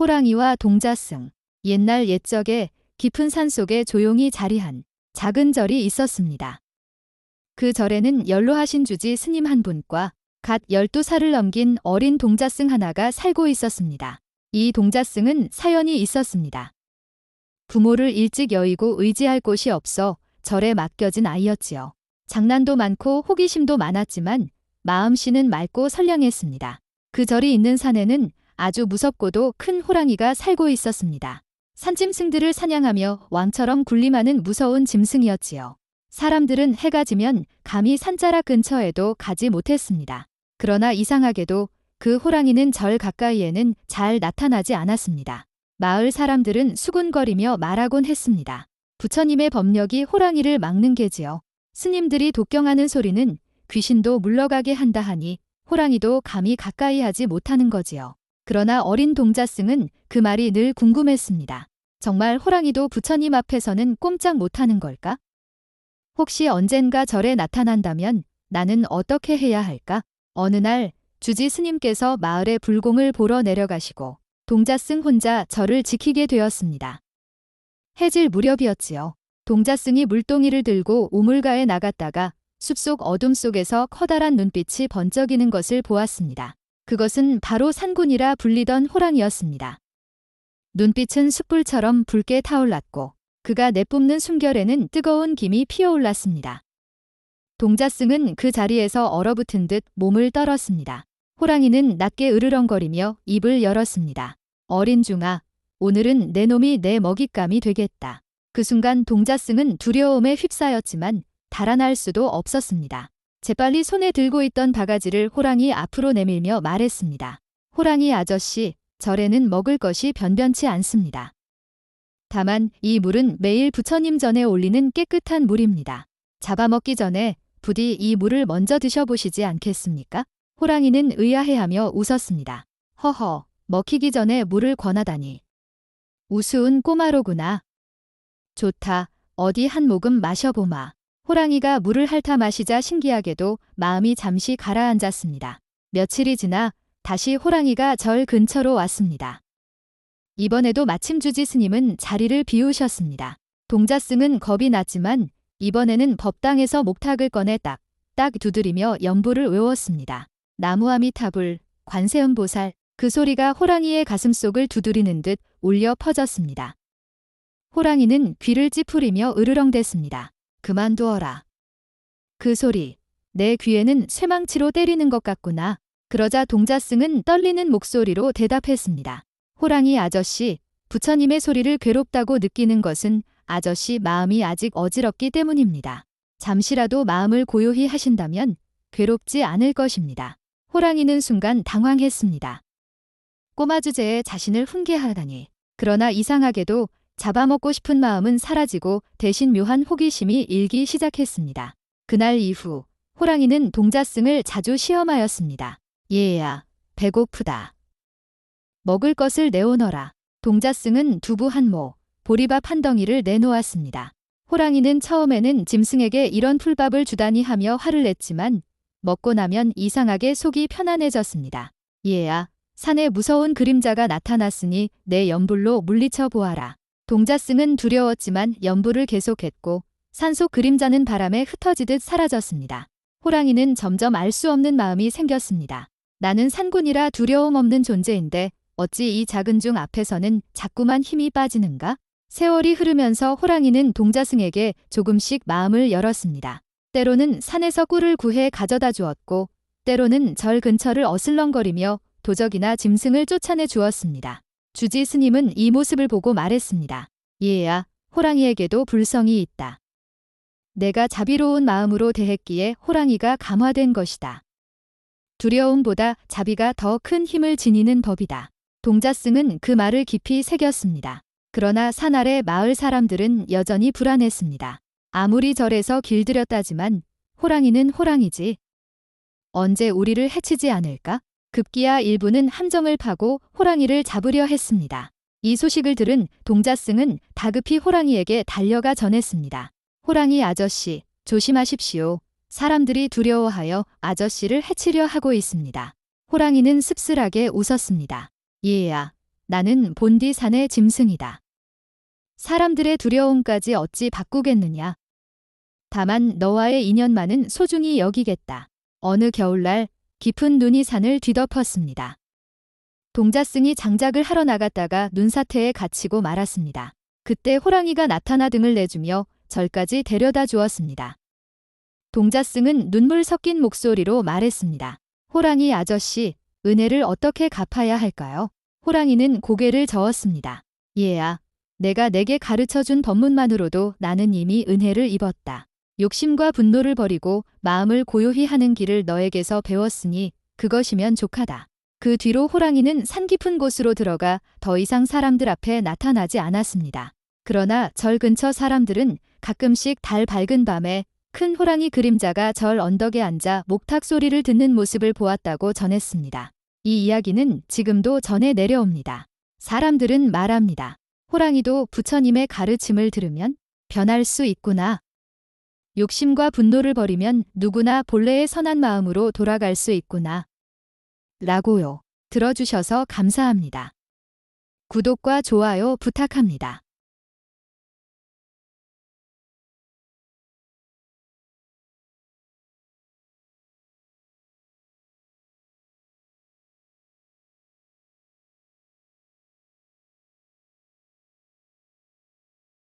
호랑이와 동자승. 옛날 옛적에 깊은 산속에 조용히 자리한 작은 절이 있었습니다. 그 절에는 연로하신 주지 스님 한 분과 갓 12살을 넘긴 어린 동자승 하나가 살고 있었습니다. 이 동자승은 사연이 있었습니다. 부모를 일찍 여의고 의지할 곳이 없어 절에 맡겨진 아이였지요. 장난도 많고 호기심도 많았지만 마음씨는 맑고 선량했습니다. 그 절이 있는 산에는 아주 무섭고도 큰 호랑이가 살고 있었습니다. 산짐승들을 사냥하며 왕처럼 군림하는 무서운 짐승이었지요. 사람들은 해가 지면 감히 산자락 근처에도 가지 못했습니다. 그러나 이상하게도 그 호랑이는 절 가까이에는 잘 나타나지 않았습니다. 마을 사람들은 수군거리며 말하곤 했습니다. 부처님의 법력이 호랑이를 막는 게지요. 스님들이 독경하는 소리는 귀신도 물러가게 한다 하니 호랑이도 감히 가까이 하지 못하는 거지요. 그러나 어린 동자승은 그 말이 늘 궁금했습니다. 정말 호랑이도 부처님 앞에서는 꼼짝 못하는 걸까? 혹시 언젠가 절에 나타난다면 나는 어떻게 해야 할까? 어느 날 주지 스님께서 마을에 불공을 보러 내려가시고 동자승 혼자 절을 지키게 되었습니다. 해질 무렵이었지요. 동자승이 물동이를 들고 우물가에 나갔다가 숲속 어둠 속에서 커다란 눈빛이 번쩍이는 것을 보았습니다. 그것은 바로 산군이라 불리던 호랑이였습니다. 눈빛은 숯불처럼 붉게 타올랐고 그가 내뿜는 숨결에는 뜨거운 김이 피어올랐습니다. 동자승은 그 자리에서 얼어붙은 듯 몸을 떨었습니다. 호랑이는 낮게 으르렁거리며 입을 열었습니다. 어린 중아, 오늘은 내 놈이 내 먹잇감이 되겠다. 그 순간 동자승은 두려움에 휩싸였지만 달아날 수도 없었습니다. 재빨리 손에 들고 있던 바가지를 호랑이 앞으로 내밀며 말했습니다. 호랑이 아저씨, 절에는 먹을 것이 변변치 않습니다. 다만 이 물은 매일 부처님 전에 올리는 깨끗한 물입니다. 잡아먹기 전에 부디 이 물을 먼저 드셔보시지 않겠습니까? 호랑이는 의아해하며 웃었습니다. 허허, 먹히기 전에 물을 권하다니. 우스운 꼬마로구나. 좋다, 어디 한 모금 마셔보마. 호랑이가 물을 핥아 마시자 신기하게도 마음이 잠시 가라앉았습니다. 며칠이 지나 다시 호랑이가 절 근처로 왔습니다. 이번에도 마침 주지 스님은 자리를 비우셨습니다. 동자승은 겁이 났지만 이번에는 법당에서 목탁을 꺼내 딱딱 두드리며 연부를 외웠습니다. 나무아미타불, 관세음보살. 그 소리가 호랑이의 가슴속을 두드리는 듯 울려 퍼졌습니다. 호랑이는 귀를 찌푸리며 으르렁댔습니다. 그만두어라. 그 소리, 내 귀에는 쇠망치로 때리는 것 같구나. 그러자 동자승은 떨리는 목소리로 대답했습니다. 호랑이 아저씨, 부처님의 소리를 괴롭다고 느끼는 것은 아저씨 마음이 아직 어지럽기 때문입니다. 잠시라도 마음을 고요히 하신다면 괴롭지 않을 것입니다. 호랑이는 순간 당황했습니다. 꼬마 주제에 자신을 훈계하다니. 그러나 이상하게도 잡아먹고 싶은 마음은 사라지고 대신 묘한 호기심이 일기 시작했습니다. 그날 이후 호랑이는 동자승을 자주 시험하였습니다. 얘야, 배고프다. 먹을 것을 내오너라. 동자승은 두부 한 모, 보리밥 한 덩이를 내놓았습니다. 호랑이는 처음에는 짐승에게 이런 풀밥을 주다니 하며 화를 냈지만 먹고 나면 이상하게 속이 편안해졌습니다. 얘야, 산에 무서운 그림자가 나타났으니 내 연불로 물리쳐 보아라. 동자승은 두려웠지만 연불을 계속했고 산속 그림자는 바람에 흩어지듯 사라졌습니다. 호랑이는 점점 알 수 없는 마음이 생겼습니다. 나는 산군이라 두려움 없는 존재인데 어찌 이 작은 중 앞에서는 자꾸만 힘이 빠지는가? 세월이 흐르면서 호랑이는 동자승에게 조금씩 마음을 열었습니다. 때로는 산에서 꿀을 구해 가져다 주었고 때로는 절 근처를 어슬렁거리며 도적이나 짐승을 쫓아내 주었습니다. 주지 스님은 이 모습을 보고 말했습니다. 얘야, 호랑이에게도 불성이 있다. 내가 자비로운 마음으로 대했기에 호랑이가 감화된 것이다. 두려움보다 자비가 더 큰 힘을 지니는 법이다. 동자승은 그 말을 깊이 새겼습니다. 그러나 산 아래 마을 사람들은 여전히 불안했습니다. 아무리 절에서 길들였다지만 호랑이는 호랑이지. 언제 우리를 해치지 않을까? 급기야 일부는 함정을 파고 호랑이를 잡으려 했습니다. 이 소식을 들은 동자승은 다급히 호랑이에게 달려가 전했습니다. 호랑이 아저씨, 조심하십시오. 사람들이 두려워하여 아저씨를 해치려 하고 있습니다. 호랑이는 씁쓸하게 웃었습니다. 얘야, 나는 본디산의 짐승이다. 사람들의 두려움까지 어찌 바꾸겠느냐. 다만 너와의 인연만은 소중히 여기겠다. 어느 겨울날 깊은 눈이 산을 뒤덮었습니다. 동자승이 장작을 하러 나갔다가 눈사태에 갇히고 말았습니다. 그때 호랑이가 나타나 등을 내주며 절까지 데려다 주었습니다. 동자승은 눈물 섞인 목소리로 말했습니다. 호랑이 아저씨, 은혜를 어떻게 갚아야 할까요? 호랑이는 고개를 저었습니다. 얘야, 내가 내게 가르쳐준 법문만으로도 나는 이미 은혜를 입었다. 욕심과 분노를 버리고 마음을 고요히 하는 길을 너에게서 배웠으니 그것이면 족하다. 그 뒤로 호랑이는 산 깊은 곳으로 들어가 더 이상 사람들 앞에 나타나지 않았습니다. 그러나 절 근처 사람들은 가끔씩 달 밝은 밤에 큰 호랑이 그림자가 절 언덕에 앉아 목탁 소리를 듣는 모습을 보았다고 전했습니다. 이 이야기는 지금도 전해 내려옵니다. 사람들은 말합니다. 호랑이도 부처님의 가르침을 들으면 변할 수 있구나. 욕심과 분노를 버리면 누구나 본래의 선한 마음으로 돌아갈 수 있구나. 라고요. 들어주셔서 감사합니다. 구독과 좋아요 부탁합니다.